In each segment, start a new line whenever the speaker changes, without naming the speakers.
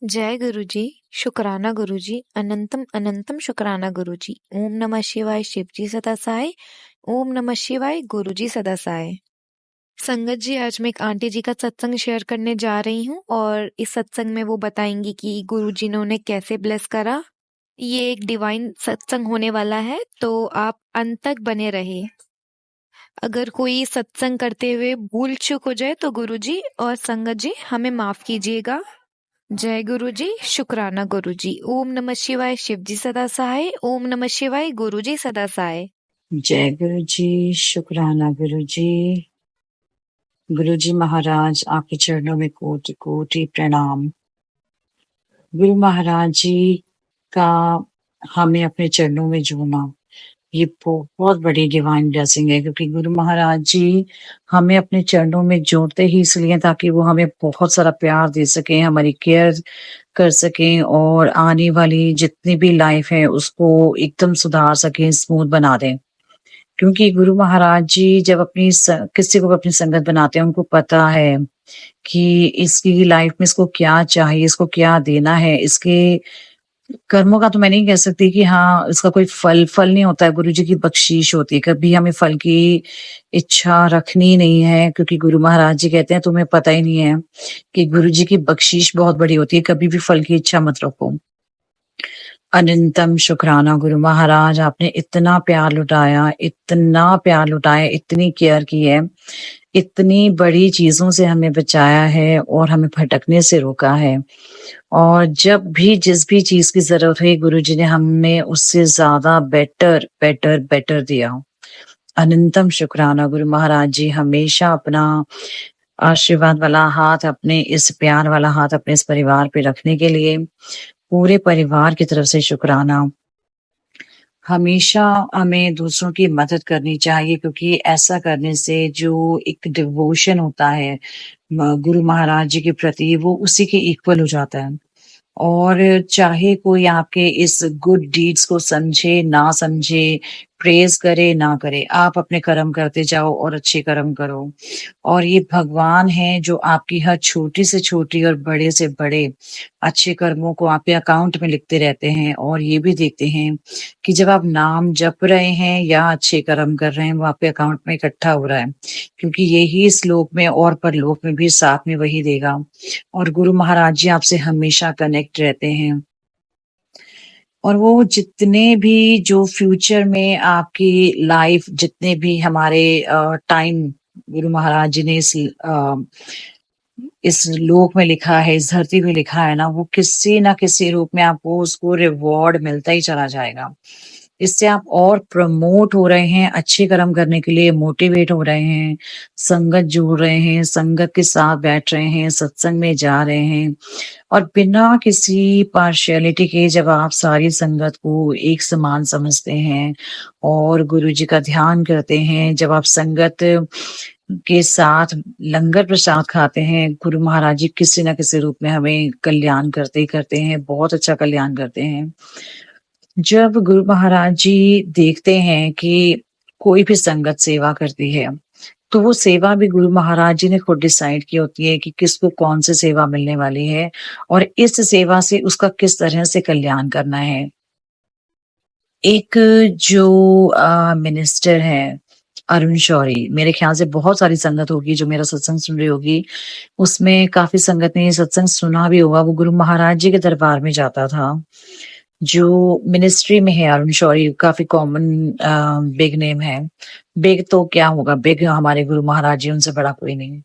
जय गुरुजी, शुक्राना गुरुजी, अनंतम अनंतम शुक्राना गुरुजी। ओम नमः शिवाय शिवजी सदा सहाय। ओम नमः शिवाय गुरुजी सदा सहाय। संगत जी, आज मैं एक आंटी जी का सत्संग शेयर करने जा रही हूँ और इस सत्संग में वो बताएंगी कि गुरुजी ने उन्हें कैसे ब्लेस करा। ये एक डिवाइन सत्संग होने वाला है, तो आप अंत तक बने रहे। अगर कोई सत्संग करते हुए भूल चूक हो जाए तो गुरुजी और संगत जी हमें माफ कीजिएगा। जय गुरुजी, शुक्राना गुरुजी। ओम नमः शिवाय शिवजी सदा सहाय। ओम नमः शिवाय गुरुजी सदा सहाय।
जय गुरु जी, शुक्राना गुरु जी। गुरु जी महाराज, आपके चरणों में कोटि कोटि प्रणाम। गुरु महाराज जी का हमें अपने चरणों में जोड़ना, ये बहुत बड़ी डिवाइन ब्लेसिंग है, क्योंकि गुरु महाराज जी हमें अपने चरणों में जोड़ते ही इसलिए ताकि वो हमें बहुत सारा प्यार दे सकें, हमारी केयर कर सकें और आने वाली जितनी भी लाइफ है उसको एकदम सुधार सकें, स्मूथ बना दें। क्योंकि गुरु महाराज जी जब किसी को अपनी संगत बनाते हैं, उनको पता है कि इसकी लाइफ में इसको क्या चाहिए, इसको क्या देना है। इसके कर्मों का तो मैं नहीं कह सकती कि हाँ इसका कोई फल नहीं होता है, गुरु जी की बख्शीश होती है। कभी हमें फल की इच्छा रखनी नहीं है, क्योंकि गुरु महाराज जी कहते हैं तुम्हें पता ही नहीं है कि गुरु जी की बख्शीश बहुत बड़ी होती है। कभी भी फल की इच्छा मत रखो। अनंतम शुक्राना गुरु महाराज, आपने इतना प्यार लुटाया, इतना प्यार लुटाया, इतनी केयर की है, इतनी बड़ी चीजों से हमें बचाया है और हमें भटकने से रोका है। और जब भी जिस भी चीज की जरूरत हुई, गुरु जी ने हमें उससे ज्यादा बेटर बेटर बेटर दिया। अनंतम शुक्राना गुरु महाराज जी, हमेशा अपना आशीर्वाद वाला हाथ, अपने इस प्यार वाला हाथ अपने इस परिवार पे रखने के लिए पूरे परिवार की तरफ से शुक्राना। हमेशा हमें दूसरों की मदद करनी चाहिए, क्योंकि ऐसा करने से जो एक डिवोशन होता है गुरु महाराज जी के प्रति, वो उसी के इक्वल हो जाता है। और चाहे कोई आपके इस गुड डीड्स को समझे ना समझे, प्रेज करे ना करे, आप अपने कर्म करते जाओ और अच्छे कर्म करो। और ये भगवान है जो आपकी हर छोटी से छोटी और बड़े से बड़े अच्छे कर्मों को आपके अकाउंट में लिखते रहते हैं, और ये भी देखते हैं कि जब आप नाम जप रहे हैं या अच्छे कर्म कर रहे हैं, वो आपके अकाउंट में इकट्ठा हो रहा है, क्योंकि यही इस लोक में और परलोक में भी साथ में वही देगा। और गुरु महाराज जी आपसे हमेशा कनेक्ट रहते हैं, और वो जितने भी जो फ्यूचर में आपकी लाइफ, जितने भी हमारे टाइम गुरु महाराज जी ने इस लोक में लिखा है, इस धरती में लिखा है ना, वो किसी ना किसी रूप में आपको उसको रिवॉर्ड मिलता ही चला जाएगा। इससे आप और प्रमोट हो रहे हैं, अच्छे कर्म करने के लिए मोटिवेट हो रहे हैं, संगत जोड़ रहे हैं, संगत के साथ बैठ रहे हैं, सत्संग में जा रहे हैं, और बिना किसी पार्शियलिटी के जब आप सारी संगत को एक समान समझते हैं और गुरु जी का ध्यान करते हैं, जब आप संगत के साथ लंगर प्रसाद खाते हैं, गुरु महाराज जी किसी ना किसी रूप में हमें कल्याण करते ही करते हैं, बहुत अच्छा कल्याण करते हैं। जब गुरु महाराज जी देखते हैं कि कोई भी संगत सेवा करती है, तो वो सेवा भी गुरु महाराज जी ने खुद डिसाइड की होती है कि किसको कौन सी सेवा मिलने वाली है और इस सेवा से उसका किस तरह से कल्याण करना है। एक जो मिनिस्टर है अरुण शौरी, मेरे ख्याल से बहुत सारी संगत होगी जो मेरा सत्संग सुन रही होगी, उसमें काफी संगत ने ये सत्संग सुना भी होगा। वो गुरु महाराज जी के दरबार में जाता था। जो मिनिस्ट्री में है अरुण शौरी, काफी कॉमन बिग नेम है। बिग तो क्या होगा, बिग हमारे गुरु महाराज जी, उनसे बड़ा कोई नहीं।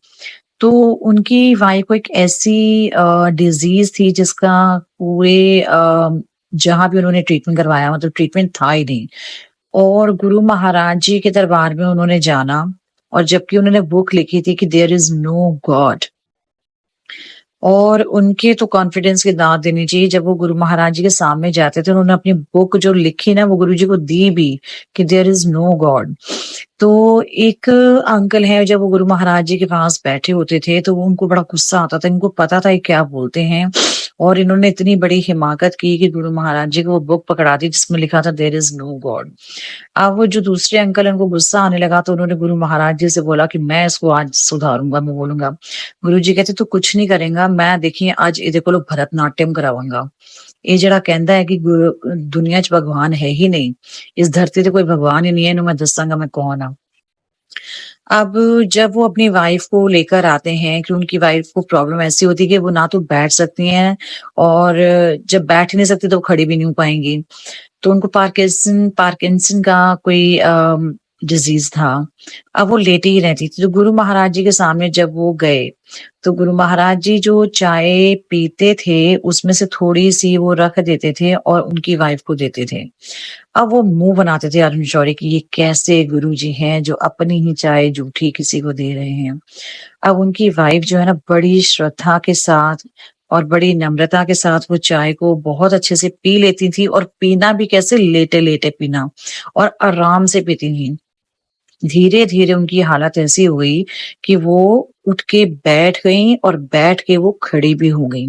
तो उनकी वाइफ को एक ऐसी डिजीज थी जिसका पूरे जहां भी उन्होंने ट्रीटमेंट करवाया, मतलब ट्रीटमेंट था ही नहीं। और गुरु महाराज जी के दरबार में उन्होंने जाना, और जबकि उन्होंने बुक लिखी थी कि देयर इज नो गॉड, और उनके तो कॉन्फिडेंस की दाद देनी चाहिए। जब वो गुरु महाराज जी के सामने जाते थे, उन्होंने अपनी बुक जो लिखी ना, वो गुरु जी को दी भी कि देयर इज नो गॉड। तो एक अंकल है, जब वो गुरु महाराज जी के पास बैठे होते थे तो वो उनको बड़ा गुस्सा आता था, इनको पता था ये क्या बोलते हैं, और इन्होंने इतनी बड़ी हिमाकत की कि गुरु महाराज जी को वो बुक पकड़ा दी जिसमें लिखा था देयर इज नो गॉड। अब वो जो दूसरे अंकल हैं उनको गुस्सा आने लगा तो उन्होंने गुरु महाराज जी से बोला कि मैं इसको आज सुधारूंगा, मैं बोलूंगा। गुरु जी कहते तू कुछ नहीं करेगा, मैं देखिए आज ਇਹਦੇ ਕੋਲੋਂ भरतनाट्यम करावांगा। ਇਹ ਜਿਹੜਾ ਕਹਿੰਦਾ ਹੈ ਕਿ ਦੁਨੀਆ 'ਚ ਭਗਵਾਨ ਹੈ ਹੀ ਨਹੀਂ, इस धरती ਤੇ कोई भगवान ही नहीं है, ਇਹਨੂੰ मैं दसांगा मैं कौन हाँ। अब जब वो अपनी वाइफ को लेकर आते हैं कि उनकी वाइफ को प्रॉब्लम ऐसी होती है कि वो ना तो बैठ सकती हैं और जब बैठ ही नहीं सकती तो वो खड़ी भी नहीं हो पाएंगी। तो उनको पार्किंसन का कोई डिजीज था। अब वो लेटी ही रहती थी। तो गुरु महाराज जी के सामने जब वो गए तो गुरु महाराज जी जो चाय पीते थे उसमें से थोड़ी सी वो रख देते थे और उनकी वाइफ को देते थे। अब वो मुंह बनाते थे अरुण शौरी की ये कैसे गुरु जी हैं जो अपनी ही चाय जूठी किसी को दे रहे हैं। अब उनकी वाइफ जो है ना बड़ी श्रद्धा के साथ और बड़ी नम्रता के साथ वो चाय को बहुत अच्छे से पी लेती थी और पीना भी कैसे लेटे लेटे पीना और आराम से पीती थी। धीरे धीरे उनकी हालत ऐसी हो गई कि वो उठ के बैठ गई और बैठ के वो खड़ी भी हो गई।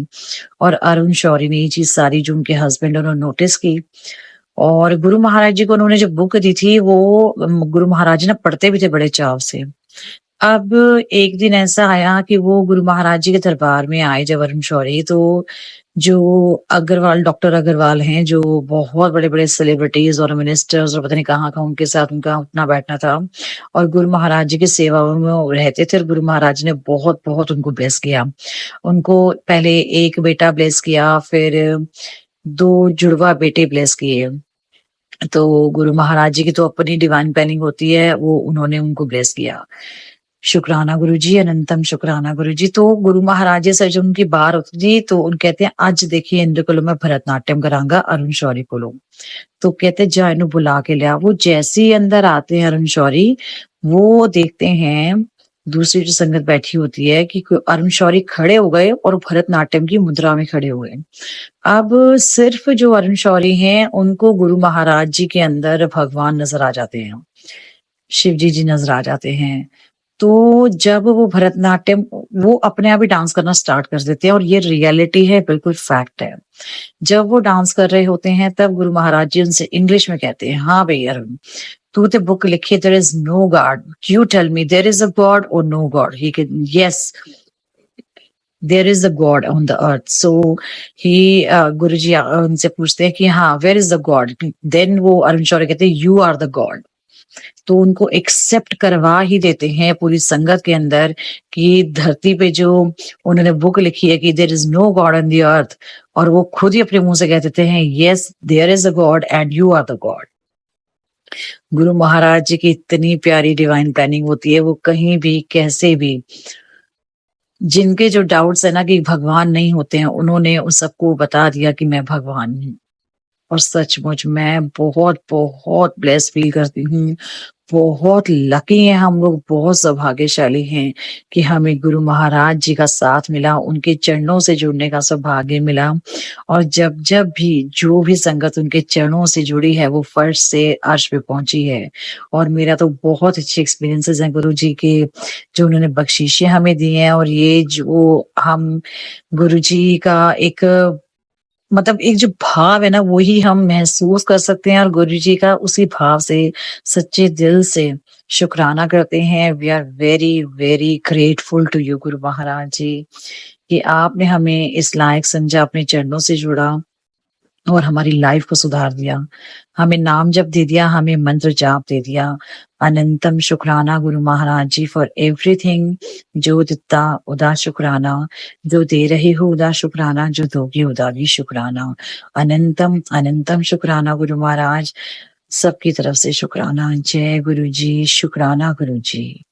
और अरुण शौरी ने ये चीज सारी जो उनके हस्बैंड उन्होंने नोटिस की और गुरु महाराज जी को उन्होंने जो बुक दी थी वो गुरु महाराज जी ना पढ़ते भी थे बड़े चाव से। अब एक दिन ऐसा आया कि वो गुरु महाराज जी के दरबार में आए जब अरुण शौरी तो जो अग्रवाल डॉक्टर अग्रवाल हैं जो बहुत बड़े बड़े सेलिब्रिटीज और मिनिस्टर्स और पता नहीं कहाँ का उनके साथ उनका उठना बैठना था और गुरु महाराज जी की सेवा में वो रहते थे और गुरु महाराज ने बहुत बहुत उनको ब्लेस किया। उनको पहले एक बेटा ब्लेस किया फिर 2 जुड़वा बेटे ब्लेस किए। तो गुरु महाराज जी की तो अपनी डिवाइन प्लानिंग होती है, वो उन्होंने उनको ब्लेस किया। शुक्राना गुरुजी, अनंतम शुक्राना गुरुजी। तो गुरु महाराज जी से जब उनकी बात होती थी तो उन कहते हैं आज देखिए इंद्र को मैं भरतनाट्यम करांगा अरुण शौरी को। तो कहते जा इन्हें बुला के लिया। वो जैसे ही अंदर आते हैं अरुण शौरी वो देखते हैं दूसरी जो संगत बैठी होती है कि अरुण शौरी खड़े हो गए और भरतनाट्यम की मुद्रा में खड़े हुए। अब सिर्फ जो अरुण शौरी हैं उनको गुरु महाराज जी के अंदर भगवान नजर आ जाते हैं, शिव जी नजर आ जाते हैं। तो जब वो भरतनाट्यम वो अपने आप ही डांस करना स्टार्ट कर देते हैं और ये रियलिटी है, बिल्कुल फैक्ट है। जब वो डांस कर रहे होते हैं तब गुरु महाराज जी उनसे इंग्लिश में कहते हैं हाँ भैया अरुण तू तो बुक लिखी there is no god, you tell me there is a god और no god. He can yes there is a god on the earth. So he Guru ji उनसे पूछते हैं कि हाँ where is the god. Then वो अरुण शौरी कहते हैं यू आर द गॉड। तो उनको एक्सेप्ट करवा ही देते हैं पूरी संगत के अंदर कि धरती पे जो उन्होंने बुक लिखी है कि there is no God on the earth और वो खुद ही अपने मुंह से कह देते हैं yes there is a God and you are the God. Guru Maharaj जी की इतनी प्यारी डिवाइन प्लानिंग होती है, वो कहीं भी कैसे भी जिनके जो डाउट्स है ना कि भगवान नहीं होते हैं उन्होंने उस सबको बता दिया कि मैं भगवान हूँ। और सचमुच मैं बहुत बहुत ब्लेस फील करती हूँ। बहुत लकी हैं हम लोग, बहुत सौभाग्यशाली हैं कि हमें गुरु महाराज जी का साथ मिला, उनके चरणों से जुड़ने का सौभाग्य मिला। और जब जब भी जो भी संगत उनके चरणों से जुड़ी है वो फर्श से अर्श पे पहुंची है। और मेरा तो बहुत अच्छे एक्सपीरियंसेस हैं गुरु जी के जो उन्होंने बख्शीशें हमें दी हैं। और ये जो हम गुरु जी का एक मतलब एक जो भाव है ना वही हम महसूस कर सकते हैं और गुरु जी का उसी भाव से सच्चे दिल से शुक्राना करते हैं। We are very very grateful to you Guru Maharaj जी कि आपने हमें इस लायक समझा, अपने चरणों से जुड़ा और हमारी लाइफ को सुधार दिया। हमें नाम जप दे दिया, हमें मंत्र जाप दे दिया। अनंतम शुक्राना गुरु महाराज जी फॉर एवरीथिंग। जो दिता उदा शुक्राना, जो दे रहे हो उदा शुक्राना, जो दोगे उदा भी शुक्राना। अनंतम अनंतम शुक्राना गुरु महाराज, सबकी तरफ से शुक्राना। जय गुरु जी, शुक्राना गुरु जी।